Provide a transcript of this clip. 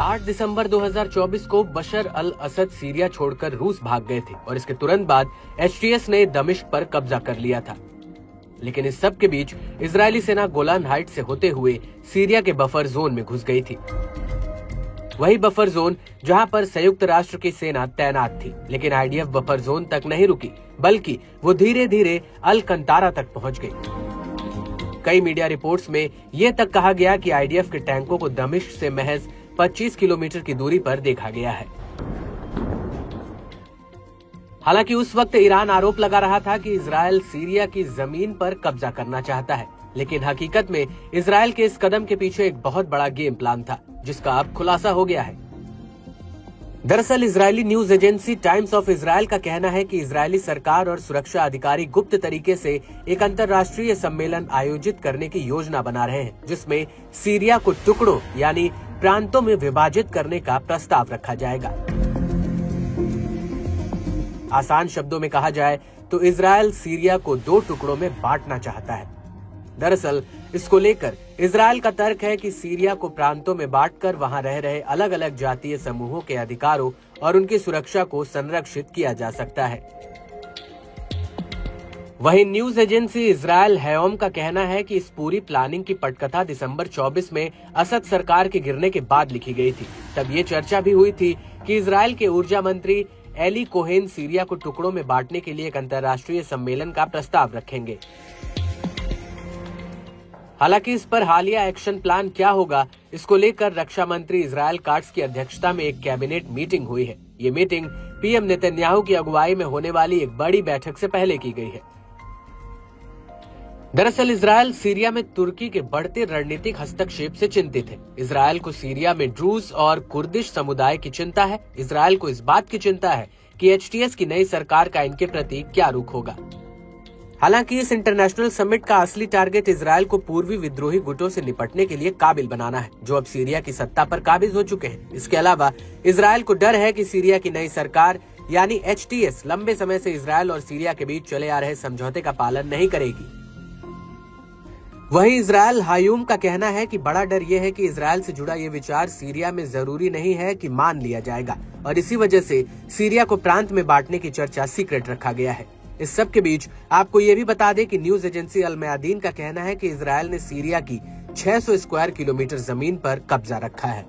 8 दिसंबर 2024 को बशर अल असद सीरिया छोड़कर रूस भाग गए थे और इसके तुरंत बाद एचटीएस ने दमिश्क पर कब्जा कर लिया था। लेकिन इस सब के बीच इजरायली सेना गोलान हाइट से होते हुए सीरिया के बफर जोन में घुस गई थी। वही बफर जोन जहां पर संयुक्त राष्ट्र की सेना तैनात थी। लेकिन आईडीएफ बफर जोन तक नहीं रुकी, बल्कि वो धीरे धीरे अल कंतारा तक पहुंच गई। कई मीडिया रिपोर्ट्स में ये तक कहा गया कि आईडीएफ के टैंकों को दमिश्क से महज 25 किलोमीटर की दूरी पर देखा गया है। हालांकि उस वक्त ईरान आरोप लगा रहा था कि इजरायल सीरिया की जमीन पर कब्जा करना चाहता है, लेकिन हकीकत में इजरायल के इस कदम के पीछे एक बहुत बड़ा गेम प्लान था, जिसका अब खुलासा हो गया है। दरअसल Israeli news agency times of Israel का कहना है कि इजरायली सरकार और सुरक्षा अधिकारी गुप्त तरीके से एक अंतर्राष्ट्रीय सम्मेलन आयोजित करने की योजना बना रहे हैं, जिसमें सीरिया को टुकड़ों यानी प्रांतों में विभाजित करने का प्रस्ताव रखा जाएगा। आसान शब्दों में कहा जाए तो इजरायल सीरिया को 2 टुकड़ों में बांटना चाहता है। दरअसल इसको लेकर इजरायल का तर्क है कि सीरिया को प्रांतों में बांटकर वहां रह रहे अलग अलग जातीय समूहों के अधिकारों और उनकी सुरक्षा को संरक्षित किया जा सकता है। वहीं न्यूज एजेंसी इजरायल हैयोम का कहना है कि इस पूरी प्लानिंग की पटकथा दिसंबर 24 में असद सरकार के गिरने के बाद लिखी गई थी। तब ये चर्चा भी हुई थी कि इजरायल के ऊर्जा मंत्री एली कोहेन सीरिया को टुकड़ों में बांटने के लिए एक अंतर्राष्ट्रीय सम्मेलन का प्रस्ताव रखेंगे। हालांकि इस पर हालिया एक्शन प्लान क्या होगा, इसको लेकर रक्षा मंत्री इजरायल काट्स की अध्यक्षता में एक कैबिनेट मीटिंग हुई है। ये मीटिंग पीएम नेतन्याहू की अगुवाई में होने वाली एक बड़ी बैठक से पहले की गई है। दरअसल इजरायल सीरिया में तुर्की के बढ़ते रणनीतिक हस्तक्षेप से चिंतित है। इजरायल को सीरिया में ड्रूज और कुर्दिश समुदाय की चिंता है। इजरायल को इस बात की चिंता है कि एचटीएस की नई सरकार का इनके प्रति क्या रुख होगा। हालांकि इस इंटरनेशनल समिट का असली टारगेट इजरायल को पूर्वी विद्रोही गुटों से निपटने के लिए काबिल बनाना है, जो अब सीरिया की सत्ता पर काबिज हो चुके हैं। इसके अलावा इजरायल को डर है कि सीरिया की नई सरकार यानी एचटीएस लंबे समय से इजरायल और सीरिया के बीच चले आ रहे समझौते का पालन नहीं करेगी। वहीं इजरायल हायूम का कहना है कि बड़ा डर यह है कि इजरायल से जुड़ा ये विचार सीरिया में जरूरी नहीं है कि मान लिया जाएगा, और इसी वजह से सीरिया को प्रांत में बांटने की चर्चा सीक्रेट रखा गया है। इस सब के बीच आपको ये भी बता दें कि न्यूज एजेंसी अल मयादीन का कहना है कि इजरायल ने सीरिया की 600 स्क्वायर किलोमीटर जमीन पर कब्जा रखा है।